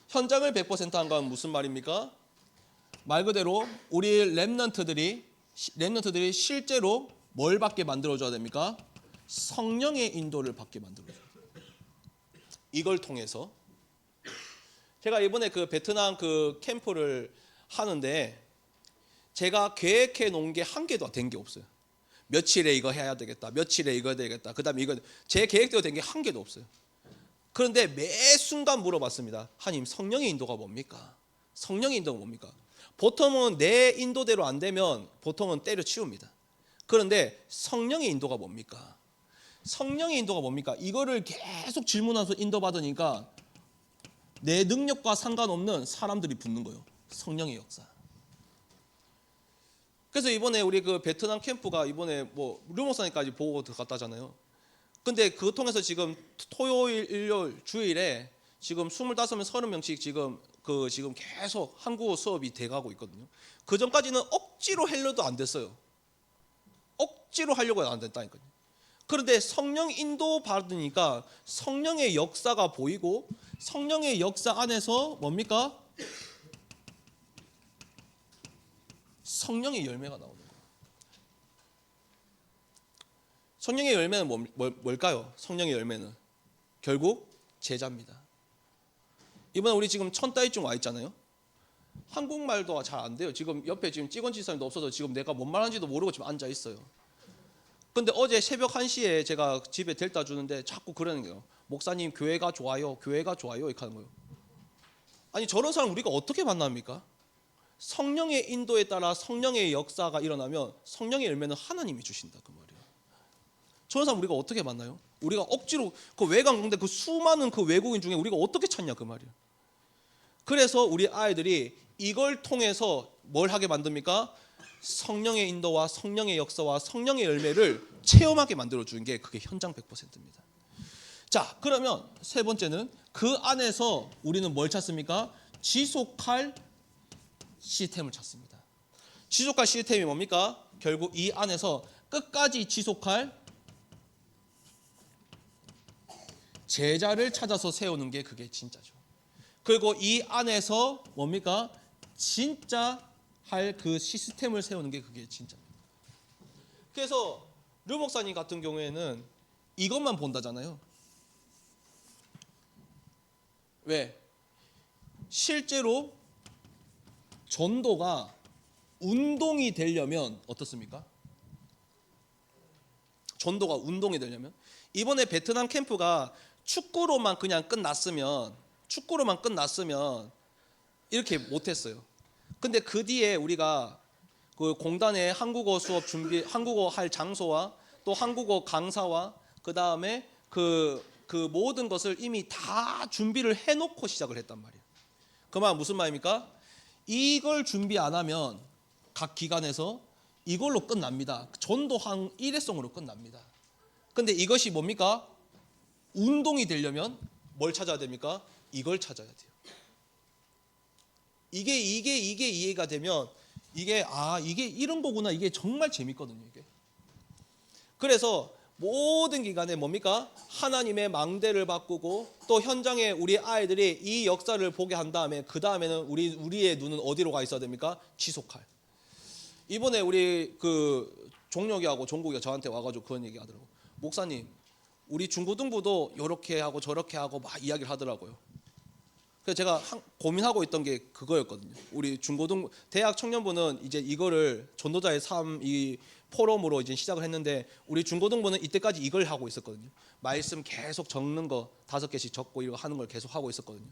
현장을 100% 한 건 무슨 말입니까? 말 그대로 우리 렘넌트들이 렘넌트들이 실제로 뭘 받게 만들어줘야 됩니까? 성령의 인도를 받게 만들어줘야 돼요. 이걸 통해서 제가 이번에 그 베트남 그 캠프를 하는데 제가 계획해 놓은 게 한 개도 된 게 없어요. 며칠에 이거 해야 되겠다. 며칠에 이거 해야 되겠다. 그다음에 이거 제 계획대로 된 게 한 개도 없어요. 그런데 매 순간 물어봤습니다. 하나님, 성령의 인도가 뭡니까? 성령의 인도가 뭡니까? 보통은 내 인도대로 안 되면 보통은 때려치웁니다. 그런데 성령의 인도가 뭡니까? 성령의 인도가 뭡니까? 이거를 계속 질문하면서 인도받으니까 내 능력과 상관없는 사람들이 붙는 거예요. 성령의 역사. 그래서 이번에 우리 그 베트남 캠프가 이번에 뭐 류목사님까지 보고 들어갔다잖아요. 근데 그거 통해서 지금 토요일, 일요일, 주일에 지금 25명, 30명씩 지금 계속 한국어 수업이 돼가고 있거든요. 그 전까지는 억지로 하려도 안 됐어요. 억지로 하려고 안 됐다니까요. 그런데 성령 인도 받으니까 성령의 역사가 보이고 성령의 역사 안에서 뭡니까? 성령의 열매가 나오는 거예요. 성령의 열매는 뭘까요? 성령의 열매는 결국 제자입니다. 이번에 우리 지금 천따이쯤 와 있잖아요. 한국말도 잘 안 돼요. 지금 옆에 지금 찍은지 사람도 없어서 지금 내가 뭔 말하는지도 모르고 지금 앉아 있어요. 근데 어제 새벽 1시에 제가 집에 데려다 주는데 자꾸 그러는 거예요. 목사님, 교회가 좋아요. 교회가 좋아요. 이렇게 하는 거예요. 아니, 저런 사람 우리가 어떻게 만납니까? 성령의 인도에 따라 성령의 역사가 일어나면 성령의 열매는 하나님이 주신다 그 말이에요. 저런 사람 우리가 어떻게 만나요? 우리가 억지로 그 외곽 근데 그 수많은 그 외국인 중에 우리가 어떻게 찾냐 그 말이에요. 그래서 우리 아이들이 이걸 통해서 뭘 하게 만듭니까? 성령의 인도와 성령의 역사와 성령의 열매를 체험하게 만들어 주는 게 그게 현장 100%입니다. 자, 그러면 세 번째는 그 안에서 우리는 뭘 찾습니까? 지속할 시스템을 찾습니다. 지속할 시스템이 뭡니까? 결국 이 안에서 끝까지 지속할 제자를 찾아서 세우는 게 그게 진짜죠. 그리고 이 안에서 뭡니까? 진짜 할 그 시스템을 세우는 게 그게 진짜입니다. 그래서 류 목사님 같은 경우에는 이것만 본다잖아요. 왜? 실제로 전도가 운동이 되려면 어떻습니까? 전도가 운동이 되려면 이번에 베트남 캠프가 축구로만 끝났으면 이렇게 못했어요. 근데 그 뒤에 우리가 그 공단에 한국어 수업 준비, 한국어 할 장소와 또 한국어 강사와 그 다음에 그 모든 것을 이미 다 준비를 해놓고 시작을 했단 말이에요. 그 말 무슨 말입니까? 이걸 준비 안 하면 각 기관에서 이걸로 끝납니다. 전도한 일회성으로 끝납니다. 근데 이것이 뭡니까? 운동이 되려면 뭘 찾아야 됩니까? 이걸 찾아야 돼요. 이게 이해가 되면 이게 이런 거구나. 이게 정말 재밌거든요, 이게. 그래서 모든 기간에 뭡니까? 하나님의 망대를 바꾸고 또 현장에 우리 아이들이 이 역사를 보게 한 다음에 그 다음에는 우리의 눈은 어디로 가 있어야 됩니까? 지속할. 이번에 우리 그 종혁이하고 종국이가 저한테 와가지고 그런 얘기 하더라고. 목사님, 우리 중고등부도 이렇게 하고 저렇게 하고 막 이야기를 하더라고요. 그래서 제가 고민하고 있던 게 그거였거든요. 우리 중고등 대학 청년부는 이제 이거를 전도자의 삶 이 포럼으로 이제 시작을 했는데 우리 중고등부는 이때까지 이걸 하고 있었거든요. 말씀 계속 적는 거 5개씩 적고 이거 하는 걸 계속 하고 있었거든요.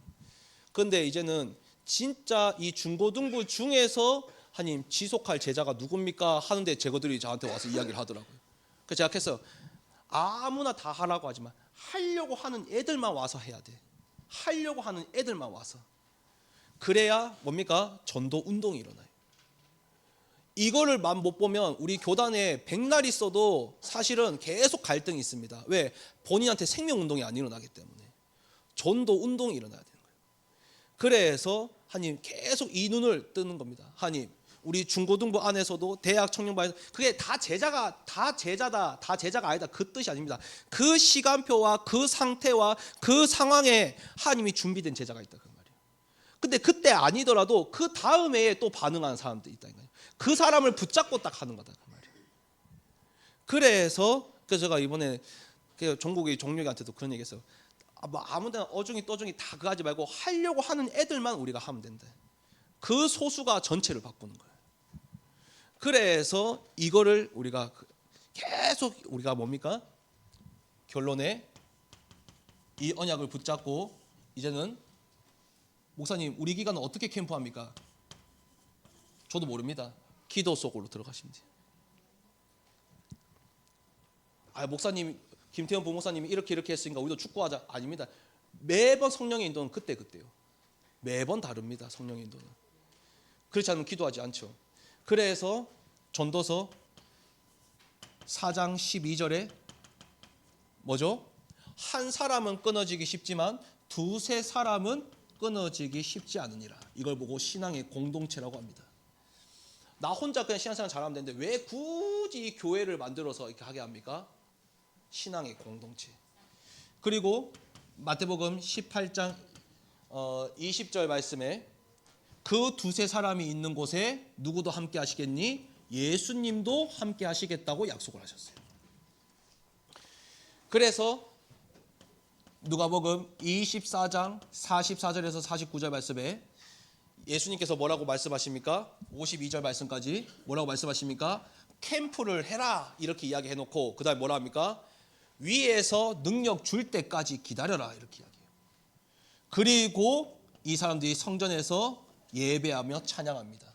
그런데 이제는 진짜 이 중고등부 중에서 하나님 지속할 제자가 누굽니까 하는데 제거들이 저한테 와서 이야기를 하더라고요. 그래서 제가 했어요. 아무나 다 하라고 하지만 하려고 하는 애들만 와서 해야 돼. 하려고 하는 애들만 와서. 그래야 뭡니까? 전도 운동이 일어나요. 이거를만 못 보면 우리 교단에 백날 있어도 사실은 계속 갈등이 있습니다. 왜? 본인한테 생명 운동이 안 일어나기 때문에. 전도 운동이 일어나야 되는 거예요. 그래서 하나님 계속 이 눈을 뜨는 겁니다. 하나님, 우리 중고등부 안에서도 대학 청년부에서 그게 다 제자다, 다 제자가 아니다 그 뜻이 아닙니다. 그 시간표와 그 상태와 그 상황에 하나님이 준비된 제자가 있다 그 말이에요. 근데 그때 아니더라도 그 다음 해에 또 반응하는 사람들이 있다는 거예요. 그 사람을 붙잡고 딱 하는 거다 그 말이에요. 그래서 제가 이번에 전국의 종료기한테도 그런 얘기했어요. 뭐 아무데나 어중이 떠중이 다 그거 하지 말고 하려고 하는 애들만 우리가 하면 된다. 그 소수가 전체를 바꾸는 거예요. 그래서 이거를 우리가 계속 우리가 뭡니까? 결론에 이 언약을 붙잡고 이제는 목사님 우리 기간은 어떻게 캠프합니까? 저도 모릅니다. 기도 속으로 들어가시면 돼요. 목사님 김태현 부목사님이 이렇게 했으니까 우리도 축구하자. 아닙니다. 매번 성령의 인도는 그때요. 매번 다릅니다. 성령의 인도는. 그렇지 않으면 기도하지 않죠. 그래서 전도서 4장 12절에 뭐죠? 한 사람은 끊어지기 쉽지만 두세 사람은 끊어지기 쉽지 않으니라. 이걸 보고 신앙의 공동체라고 합니다. 나 혼자 그냥 신앙생활 잘하면 되는데 왜 굳이 교회를 만들어서 이렇게 하게 합니까? 신앙의 공동체. 그리고 마태복음 18장 20절 말씀에 그 두세 사람이 있는 곳에 누구도 함께 하시겠니? 예수님도 함께 하시겠다고 약속을 하셨어요. 그래서 누가복음 24장 44절에서 49절 말씀에 예수님께서 뭐라고 말씀하십니까? 52절 말씀까지 뭐라고 말씀하십니까? 캠프를 해라 이렇게 이야기해 놓고 그 다음에 뭐라 합니까? 위에서 능력 줄 때까지 기다려라 이렇게 이야기해요. 그리고 이 사람들이 성전에서 예배하며 찬양합니다.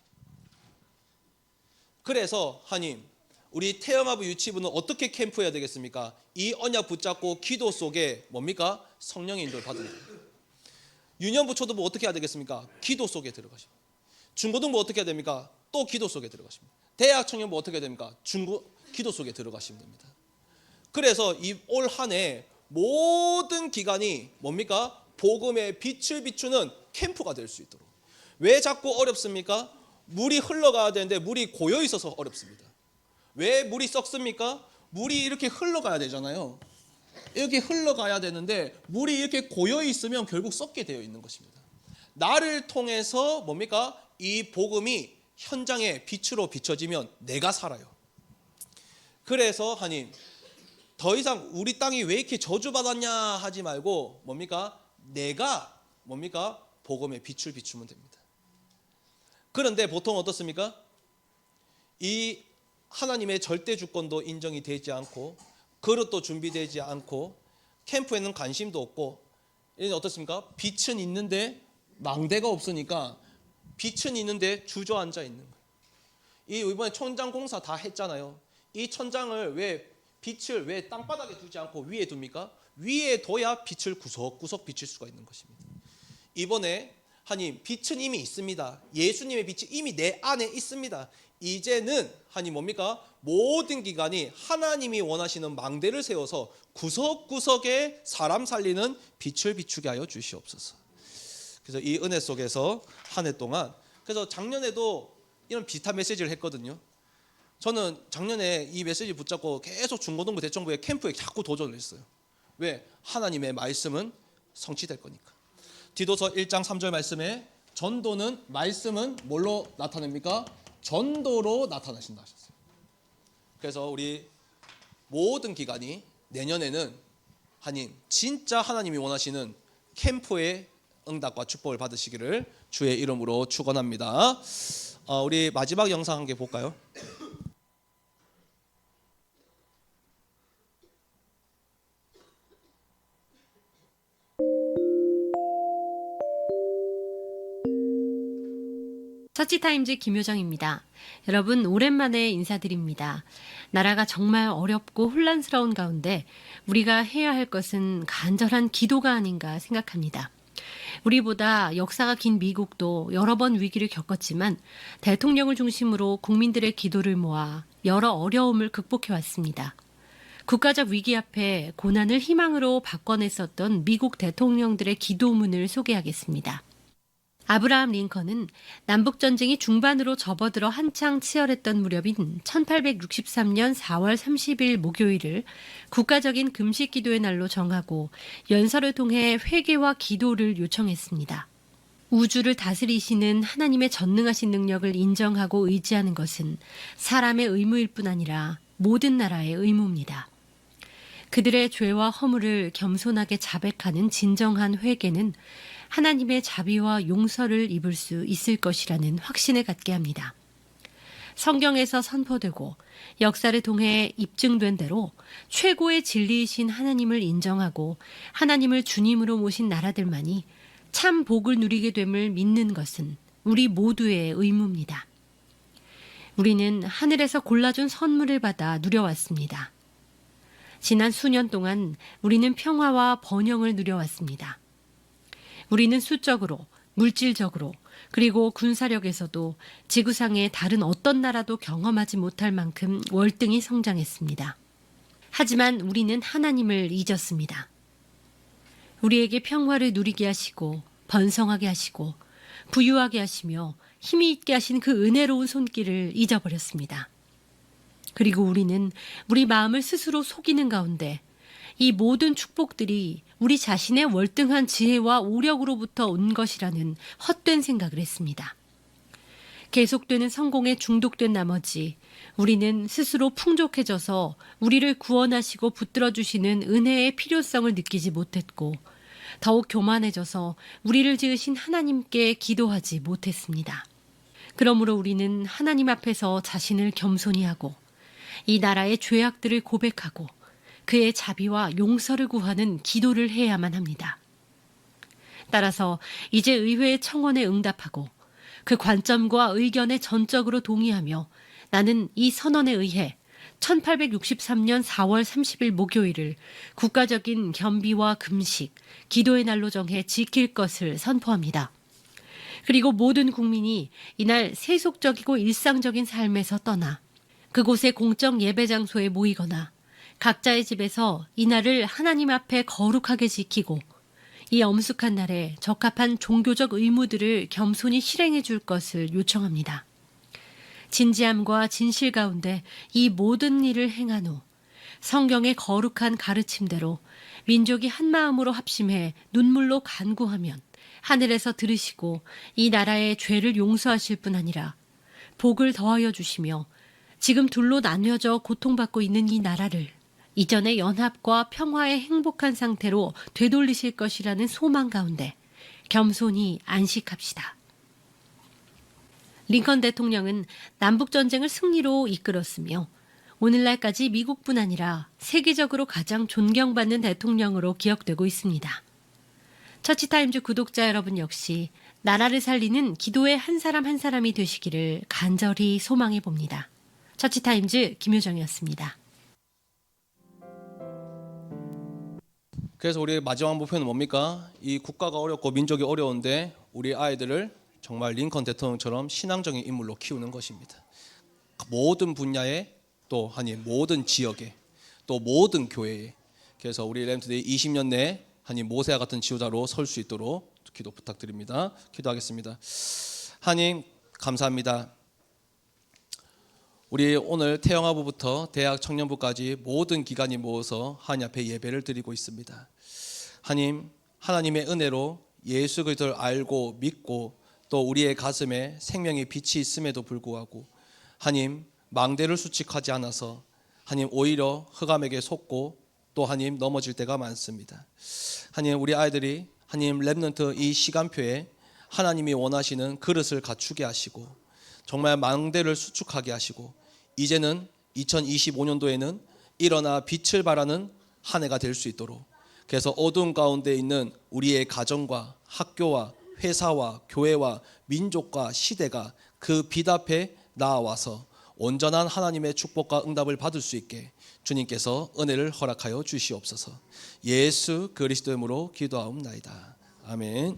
그래서 하나님 우리 태영아부 유치부는 어떻게 캠프해야 되겠습니까? 이 언약 붙잡고 기도 속에 뭡니까? 성령의 인도를 받는 거예요. 유년부 초등부 어떻게 해야 되겠습니까? 기도 속에 들어가십니다. 중고등부 어떻게 해야 됩니까? 또 기도 속에 들어가십니다. 대학 청년부 어떻게 해야 됩니까? 기도 속에 들어가시면 됩니다. 그래서 이 올 한 해 모든 기간이 뭡니까? 복음의 빛을 비추는 캠프가 될 수 있도록. 왜 자꾸 어렵습니까? 물이 흘러가야 되는데 물이 고여 있어서 어렵습니다. 왜 물이 썩습니까? 물이 이렇게 흘러가야 되잖아요. 이렇게 흘러가야 되는데 물이 이렇게 고여 있으면 결국 썩게 되어 있는 것입니다. 나를 통해서 뭡니까? 이 복음이 현장에 빛으로 비춰지면 내가 살아요. 그래서 하나님 더 이상 우리 땅이 왜 이렇게 저주받았냐 하지 말고 뭡니까? 내가 뭡니까? 복음의 빛을 비추면 됩니다. 그런데 보통 어떻습니까? 이 하나님의 절대 주권도 인정이 되지 않고 그릇도 준비되지 않고 캠프에는 관심도 없고 이는 어떻습니까? 빛은 있는데 망대가 없으니까 빛은 있는데 주저앉아 있는 거예요. 이 이번에 천장 공사 다 했잖아요. 이 천장을 왜 빛을 왜 땅바닥에 두지 않고 위에 둡니까? 위에 둬야 빛을 구석구석 비칠 수가 있는 것입니다. 이번에 하나님 빛은 이미 있습니다. 예수님의 빛이 이미 내 안에 있습니다. 이제는 하나님 뭡니까? 모든 기관이 하나님이 원하시는 망대를 세워서 구석구석에 사람 살리는 빛을 비추게 하여 주시옵소서. 그래서 이 은혜 속에서 한 해 동안 그래서 작년에도 이런 비슷한 메시지를 했거든요. 저는 작년에 이 메시지 붙잡고 계속 중고등부 대청부의 캠프에 자꾸 도전을 했어요. 왜? 하나님의 말씀은 성취될 거니까. 디도서 1장 3절 말씀에 전도는 말씀은 뭘로 나타냅니까? 전도로 나타나신다 하셨어요. 그래서 우리 모든 기관이 내년에는 하나님 진짜 하나님이 원하시는 캠프의 응답과 축복을 받으시기를 주의 이름으로 축원합니다. 우리 마지막 영상 한 개 볼까요? 서치타임즈 김효정입니다. 여러분 오랜만에 인사드립니다. 나라가 정말 어렵고 혼란스러운 가운데 우리가 해야 할 것은 간절한 기도가 아닌가 생각합니다. 우리보다 역사가 긴 미국도 여러 번 위기를 겪었지만 대통령을 중심으로 국민들의 기도를 모아 여러 어려움을 극복해왔습니다. 국가적 위기 앞에 고난을 희망으로 바꿔냈었던 미국 대통령들의 기도문을 소개하겠습니다. 아브라함 링컨은 남북전쟁이 중반으로 접어들어 한창 치열했던 무렵인 1863년 4월 30일 목요일을 국가적인 금식기도의 날로 정하고 연설을 통해 회개와 기도를 요청했습니다. 우주를 다스리시는 하나님의 전능하신 능력을 인정하고 의지하는 것은 사람의 의무일 뿐 아니라 모든 나라의 의무입니다. 그들의 죄와 허물을 겸손하게 자백하는 진정한 회개는 하나님의 자비와 용서를 입을 수 있을 것이라는 확신을 갖게 합니다. 성경에서 선포되고 역사를 통해 입증된 대로 최고의 진리이신 하나님을 인정하고 하나님을 주님으로 모신 나라들만이 참 복을 누리게 됨을 믿는 것은 우리 모두의 의무입니다. 우리는 하늘에서 골라준 선물을 받아 누려왔습니다. 지난 수년 동안 우리는 평화와 번영을 누려왔습니다. 우리는 수적으로, 물질적으로, 그리고 군사력에서도 지구상의 다른 어떤 나라도 경험하지 못할 만큼 월등히 성장했습니다. 하지만 우리는 하나님을 잊었습니다. 우리에게 평화를 누리게 하시고 번성하게 하시고 부유하게 하시며 힘이 있게 하신 그 은혜로운 손길을 잊어버렸습니다. 그리고 우리는 우리 마음을 스스로 속이는 가운데 이 모든 축복들이 우리 자신의 월등한 지혜와 오력으로부터 온 것이라는 헛된 생각을 했습니다. 계속되는 성공에 중독된 나머지 우리는 스스로 풍족해져서 우리를 구원하시고 붙들어 주시는 은혜의 필요성을 느끼지 못했고 더욱 교만해져서 우리를 지으신 하나님께 기도하지 못했습니다. 그러므로 우리는 하나님 앞에서 자신을 겸손히 하고 이 나라의 죄악들을 고백하고 그의 자비와 용서를 구하는 기도를 해야만 합니다. 따라서 이제 의회의 청원에 응답하고 그 관점과 의견에 전적으로 동의하며 나는 이 선언에 의해 1863년 4월 30일 목요일을 국가적인 겸비와 금식, 기도의 날로 정해 지킬 것을 선포합니다. 그리고 모든 국민이 이날 세속적이고 일상적인 삶에서 떠나 그곳의 공적 예배 장소에 모이거나 각자의 집에서 이날을 하나님 앞에 거룩하게 지키고 이 엄숙한 날에 적합한 종교적 의무들을 겸손히 실행해 줄 것을 요청합니다. 진지함과 진실 가운데 이 모든 일을 행한 후 성경의 거룩한 가르침대로 민족이 한마음으로 합심해 눈물로 간구하면 하늘에서 들으시고 이 나라의 죄를 용서하실 뿐 아니라 복을 더하여 주시며 지금 둘로 나뉘어져 고통받고 있는 이 나라를 이전의 연합과 평화의 행복한 상태로 되돌리실 것이라는 소망 가운데 겸손히 안식합시다. 링컨 대통령은 남북전쟁을 승리로 이끌었으며 오늘날까지 미국뿐 아니라 세계적으로 가장 존경받는 대통령으로 기억되고 있습니다. 처치타임즈 구독자 여러분 역시 나라를 살리는 기도의 한 사람 한 사람이 되시기를 간절히 소망해 봅니다. 처치타임즈 김효정이었습니다. 그래서 우리의 마지막 목표는 뭡니까? 이 국가가 어렵고 민족이 어려운데 우리 아이들을 정말 링컨 대통령처럼 신앙적인 인물로 키우는 것입니다. 모든 분야에 또 아니 모든 지역에 또 모든 교회에 그래서 우리 램투데이 20년 내에 하나님 모세와 같은 지도자로 설 수 있도록 기도 부탁드립니다. 기도하겠습니다. 하나님 감사합니다. 우리 오늘 태영아부부터 대학 청년부까지 모든 기관이 모여서 하나님 앞에 예배를 드리고 있습니다. 하나님, 하나님의 은혜로 예수 그리스도를 알고 믿고 또 우리의 가슴에 생명의 빛이 있음에도 불구하고 하나님 망대를 수칙하지 않아서 하나님 오히려 흑암에게 속고 또 하나님 넘어질 때가 많습니다. 하나님 우리 아이들이 하나님 렘넌트 이 시간표에 하나님이 원하시는 그릇을 갖추게 하시고 정말 망대를 수축하게 하시고 이제는 2025년도에는 일어나 빛을 발하는 한 해가 될 수 있도록 그래서 어두운 가운데 있는 우리의 가정과 학교와 회사와 교회와 민족과 시대가 그 빛 앞에 나아와서 온전한 하나님의 축복과 응답을 받을 수 있게 주님께서 은혜를 허락하여 주시옵소서. 예수 그리스도의 이름으로 기도하옵나이다. 아멘.